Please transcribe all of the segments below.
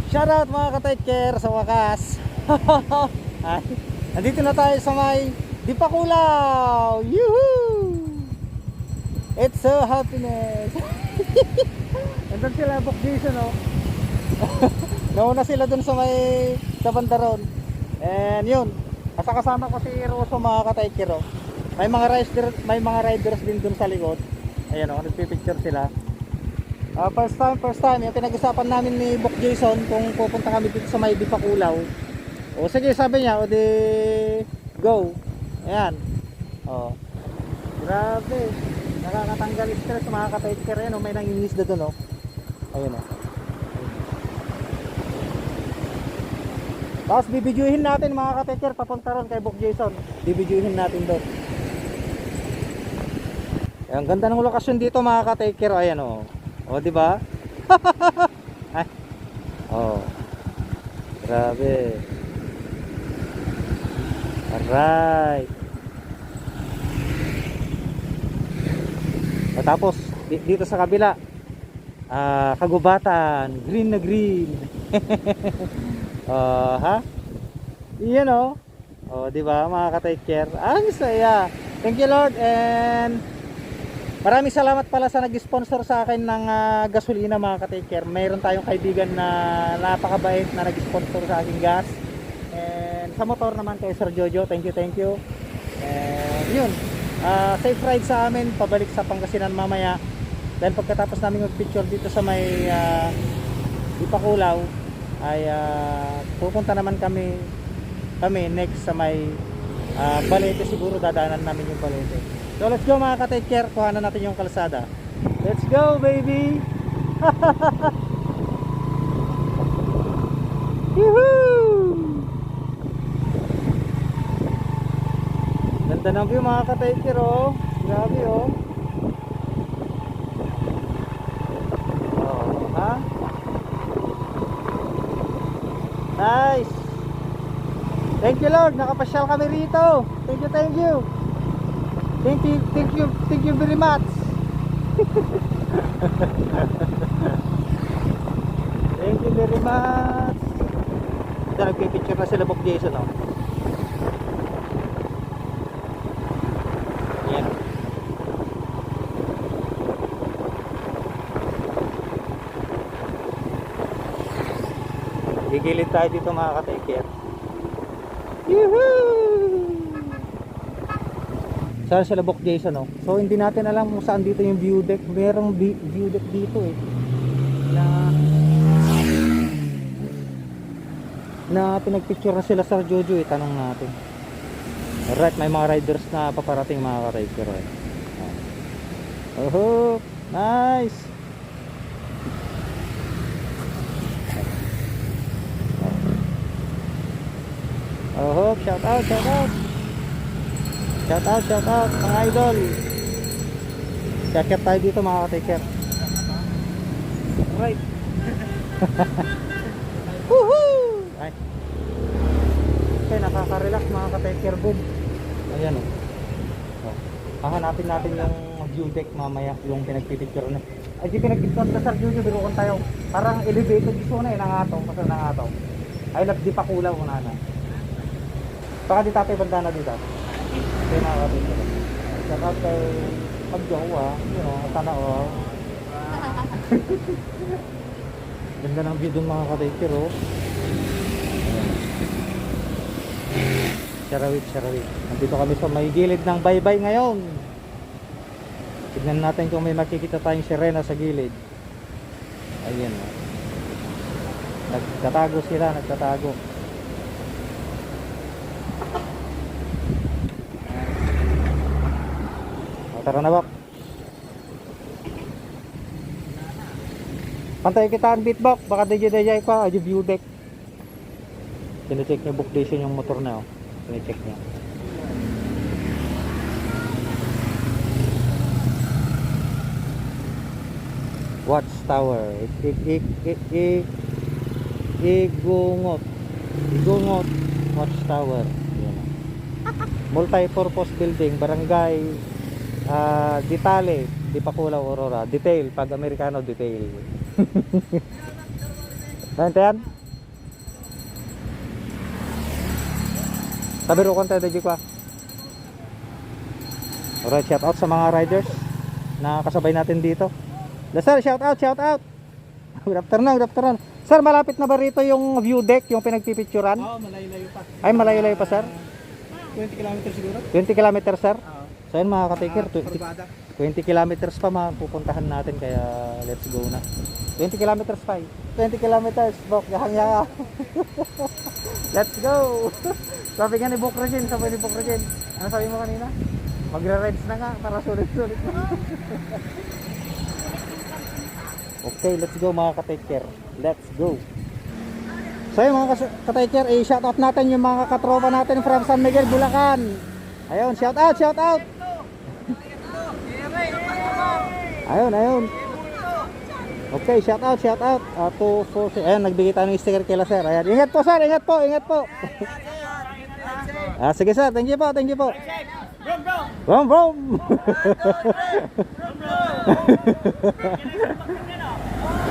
Shoutout mga ka-take care sa wakas. Ay, nandito na tayo sa may Dipakulaw. Yuhuu! It's so happiness. Nandun sila Book Jason, oh. Nauna sila dun sa may sa bandaron. And yun, kasama ko si Rosso mga ka-take care, oh. May mga riders din dun sa likod. Ayan, oh, nagpipicture sila. First time, yung pinag-usapan namin ni Book Jason kung pupunta kami dito sa may Dipakulaw. O sige, sabi niya, o di go. Ayan. O. Grabe. Nakakatanggal stress mga ka-take care yan, o. May nangingisda doon, o. Ayun, o. Tapos bibidyohin natin mga ka-take care papunta ron kay Book Jason. Bibidyohin natin doon. Ang ganda ng lokasyon dito mga ka-take care. Ayan, o. O, di ba? Ay. Oh. Grabe. Alright. O, tapos dito sa kabila, kagubatan, green na green. Ha? Iyan, oh. O, di ba, mga ka-take care? Ang saya. Thank you, Lord, and maraming salamat pala sa nag-sponsor sa akin ng gasolina mga ka-take care. Mayroon tayong kaibigan na napakabait na nag-sponsor sa aking gas. And sa motor naman kay Sir Jojo, thank you. And yun, safe ride sa amin pabalik sa Pangasinan mamaya. Dahil pagkatapos namin mag-picture dito sa may Dipakulaw ay pupunta naman kami next sa may Balete. Siguro dadaanan namin yung Balete. So let's go mga ka-take care, kuhanan natin yung kalsada. Let's go baby. Woohoo! Ganda ng view mga ka-take care, oh. Grabe, oh. Oh, ha? Nice. Thank you Lord, nakapasyal kami rito. Thank you. Thank you very much. Thank you very much. Ito, nagpipicture na sila Book Jason, oh. Yan. Gigilid tayo dito mga ka-take care. Yuhuu! Saan sila Book Jason, oh. So hindi natin alam kung saan dito yung view deck. Merong view deck dito, eh, na pinagpicture na sila sa Jojo, eh. Tanong natin. Alright, may mga riders na paparating mga ka-rider, eh. Oh, nice. Oh, shout out. Shout out mga idol. Kakit tayo dito mga ka-take care. Right. Woohoo! Ay. Okay, nakaka-relax mga ka-take care, boom. Ayan, oh. Hahanapin natin yung view deck mamaya, yung pinagpipicture na. Ay, di pinagpicture na sa Jojo, biro tayo. Parang elevated gusto na, nangatong, kasi nangatong. I love Dipakulaw na na. Baka di tatay banda na dito. Okay, nakakapit ko. Shout out kay Pagjowa, tana, oh. Ganda ng view dun mga ka-take care, oh. Sharawit. Nandito kami sa may gilid ng baybay ngayon. Tignan natin kung may makikita tayong sirena sa gilid. Ayan, oh. Nagtatago sila. Tara na, Bok. Pantay kita ang beatbox, baka DJ pa, ay view deck. Sinecheck niya Book Jason yung motor na, oh. Sinecheck niya. Watchtower. Igungot Watchtower. Yan. Multi-purpose building, barangay Ditale, Dipakulaw, Aurora. Detail, pag Amerikano detail. Nandiyan? Sabi ro konti de kwa. Alright, shout out sa mga riders na kasabay natin dito. Sir, shout out, shout out. Good afternoon, good afternoon. Sir, malapit na ba rito yung view deck, yung pinagpipicturan? Oo, malayo-layo pa. Ay, malayo-layo pa, sir? 20 kilometers siguro? 20 kilometers, sir? Oo. So yun mga ka-taker, Kurbada. 20 kilometers pa mapupuntahan natin, kaya let's go na. 20 kilometers pa, 20 kilometers, Bok, yahang-yaha. Let's go. Sabi nga ni Bok Regine, sabi ni Bok Regine, ano sabi mo kanina? Magre-rides na nga para sulit-sulit na. Okay, let's go mga ka-taker. Let's go. So yun mga ka-taker, shout out natin yung mga katropa natin from San Miguel, Bulacan. Ayun, shout out, shout out. Ayun, ayun. Okay, shout out, shout out. 246. Ayun, nagbigay tayo ng sticker kila sir. Ayan, ingat po sir, ingat po, ingat po. Sige sir, thank you po, thank you po. Brom, brom.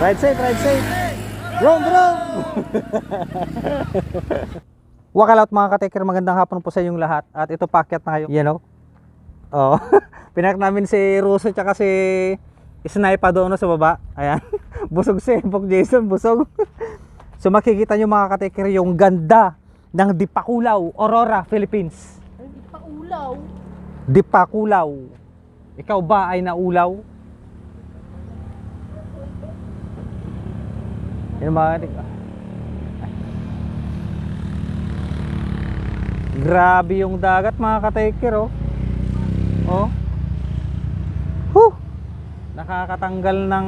Ride safe, ride safe. Brom, brom. Wakalaut mga ka-taker, magandang hapon po sa inyong lahat. At ito pakyat na kayo, you know. Oh, pinak namin si Russo tsaka si Sniper doon sa baba. Ayan. Busog si Bok Jason, busog. So makikita nyo mga ka-taker yung ganda ng Dipakulaw, Aurora, Philippines. Dipakulaw? Dipakulaw. Ikaw ba ay naulaw? Yan mga ka-taker. Grabe yung dagat mga ka-taker, oh. Oh. Huh. Nakakatanggal ng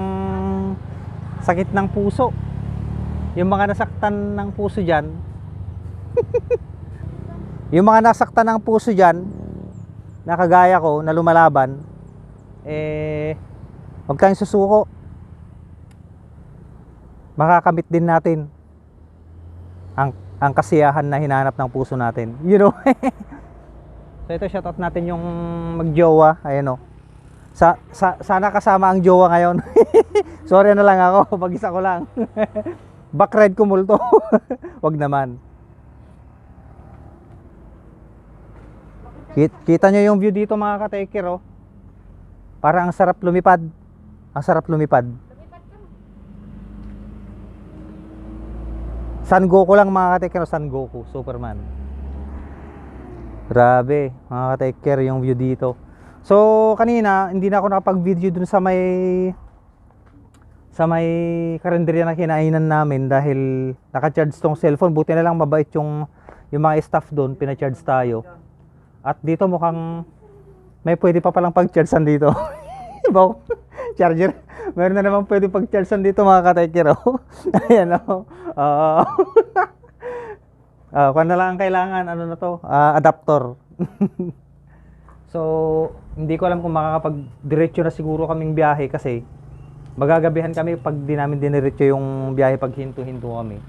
sakit ng puso. Yung mga nasaktan ng puso diyan. Yung mga nasaktan ng puso diyan, na kagaya ko na lumalaban, wag kayong susuko. Makakamit din natin ang kasiyahan na hinanap ng puso natin. You know? So ito, shoutout natin yung magjowa. Ayan o. Sana kasama ang jowa ngayon. Sorry na lang ako. Mag-isa ko lang. Backride ko multo. Wag naman. Kita nyo yung view dito mga ka-taker, oh. Parang ang sarap lumipad. Ang sarap lumipad. San Goku lang mga ka-taker, San Goku, Superman. Grabe mga ka-taker yung view dito. So kanina hindi na ako nakapag-video dun sa may karinderya na kinainan namin dahil naka-charge tong cellphone. Buti na lang mabait yung mga staff doon, pina-charge tayo. At dito mukhang may pwede pa palang pag-chargean dito. Bawang charger. Meron na naman pwede pag-chargean dito mga ka-taker, oh. Ayan, oh. Kung na lang ang kailangan, ano na to, adapter. So hindi ko alam kung makakapag-diretso na siguro kaming biyahe kasi magagabihan kami pag di namin diniretso yung biyahe pag hinto-hinto kami.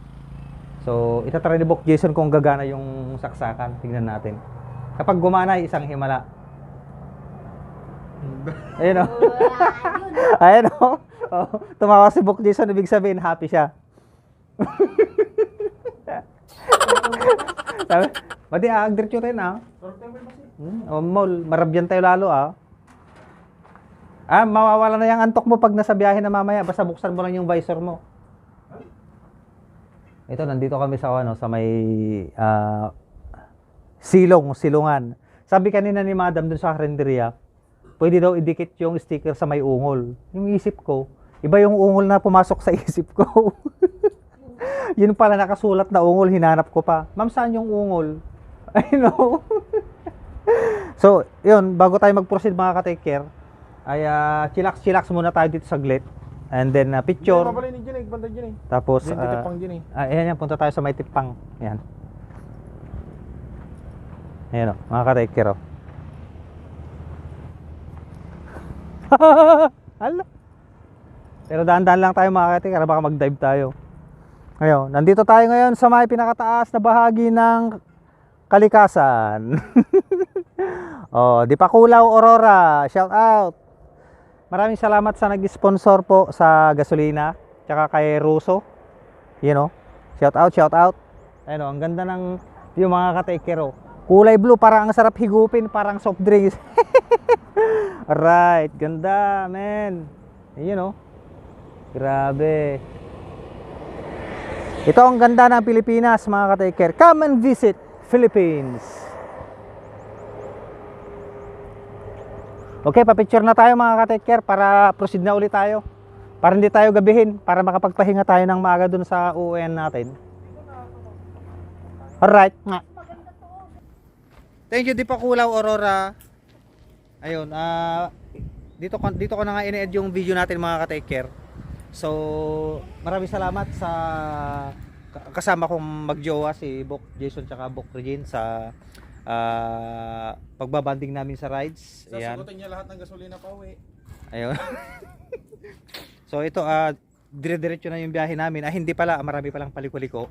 So itatry ni Bok Jason kung gagana yung saksakan. Tingnan natin. Kapag gumana, isang himala. Ayun o. Ayun o. Tumawa si Bok Jason, ibig sabihin happy siya. Sabi, pati diretso rin ah. Mall, marabyan tayo lalo ah. Mawawala na yung antok mo pag nasa biyahe na mamaya. Basta buksan mo lang yung visor mo. Ito, nandito kami sa may silungan. Sabi kanina ni Madam dun sa karinderya, pwede daw idikit yung sticker sa may ungol. Yung isip ko, iba yung ungol na pumasok sa isip ko. Yun pala nakasulat na ungol, hinanap ko pa. Ma'am, saan yung ungol? I know. So, yun, bago tayo mag-proceed mga ka-take care, ay chillax muna tayo dito saglit. And then picture. Tapos, ayan yan, punta tayo sa may tipang. Ayan. Ayan o, mga ka-take care o. Hala. Pero daan-daan lang tayo mga ka-take care, baka mag-dive tayo. Ngayon, nandito tayo ngayon sa may pinakataas na bahagi ng kalikasan. Oh, Dipakulaw, Aurora, shout out. Maraming salamat sa nag-sponsor po sa gasolina, tsaka kay Russo. You know, shout out, shout out. Ayun, ang ganda ng yung mga ka-take care. Kulay blue, parang ang sarap higupin, parang soft drinks. Alright, ganda, men. Ayun, oh. Grabe. Ito ang ganda ng Pilipinas, mga ka-take care. Come and visit Philippines. Okay, papicture na tayo mga ka-take care para proceed na ulit tayo. Para hindi tayo gabihin, para makapagpahinga tayo ng maaga dun sa uuwian natin. Alright. Thank you, Dipakulaw, Aurora. Ayun, dito ko na nga ini-add yung video natin mga ka-take care. So, maraming salamat sa kasama kong magjowa si Bok Jason tsaka Bok Regine sa pagbabanding namin sa rides. Ayan. Sasagutin niya lahat ng gasolina pa uwi. Ayun. So ito dire-diretso na yung biyahe namin. Hindi pala, marami palang paliko-liko.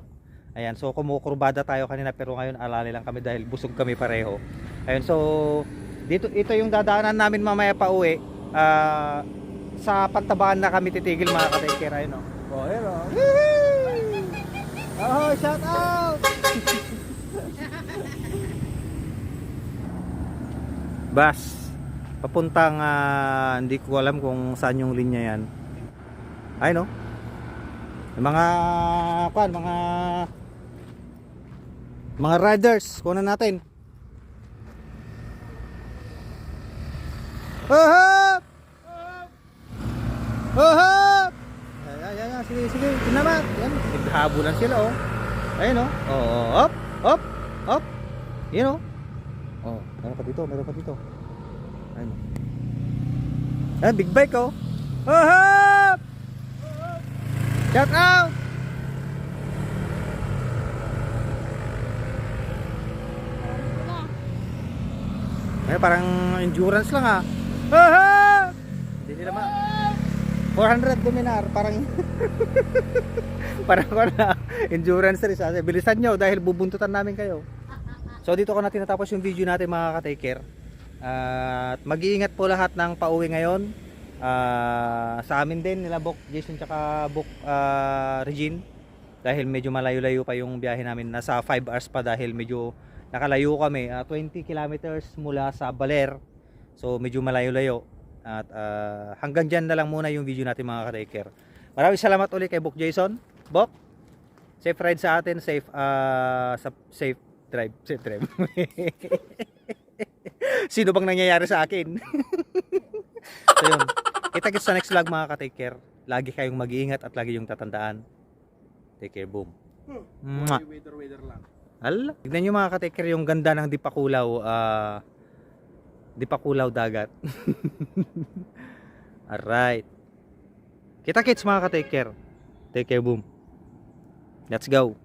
Ayan, so kumukurbada tayo kanina pero ngayon alali lang kami dahil busog kami pareho. Ayun, so ito yung dadaanan namin mamaya pa uwi. Sa Pantabangan na kami titigil mga ka-take care. Ayun, oh. Ayun, oh. Oh, shout out! Bus papuntang hindi ko alam kung saan yung linya yan. Ay no. Yung mga riders, kunan natin. Hop! Hop! Ayan, sige, tinamat. Yan, naghahabulan sila, oh. Ayun, oh. Oh, hop, hop, hop. Yun, oh. Oh, meron pa dito. Ayun. Ayan, big bike, oh. Hop! Shout out! Ay, parang endurance lang, ah. Hindi nila 400 Dominar, parang parang na endurance race. Bilisan nyo dahil bubuntutan namin kayo. So dito ko na tinatapos yung video natin mga ka-take care. At mag-iingat po lahat ng pauwi ngayon. Sa amin din nila Bok Jason tsaka Bok Regine, dahil medyo malayo-layo pa yung biyahe namin. Nasa 5 hours pa dahil medyo nakalayo kami. 20 kilometers mula sa Baler. So medyo malayo-layo. At hanggang dyan na lang muna yung video natin mga ka-take care. Maraming salamat ulit kay Bok Jason. Bok, safe ride sa atin. Safe drive. Sino bang nangyayari sa akin? So yun, kita-kits sa next vlog mga ka-take care. Lagi kayong mag-iingat at lagi yung tatandaan. Take care, boom. Weather lang. Hala, tignan nyo mga ka-take care yung ganda ng Dipakulaw. Dipakulaw dagat. Alright. Kita-kits mga ka-take care. Take care, boom. Let's go.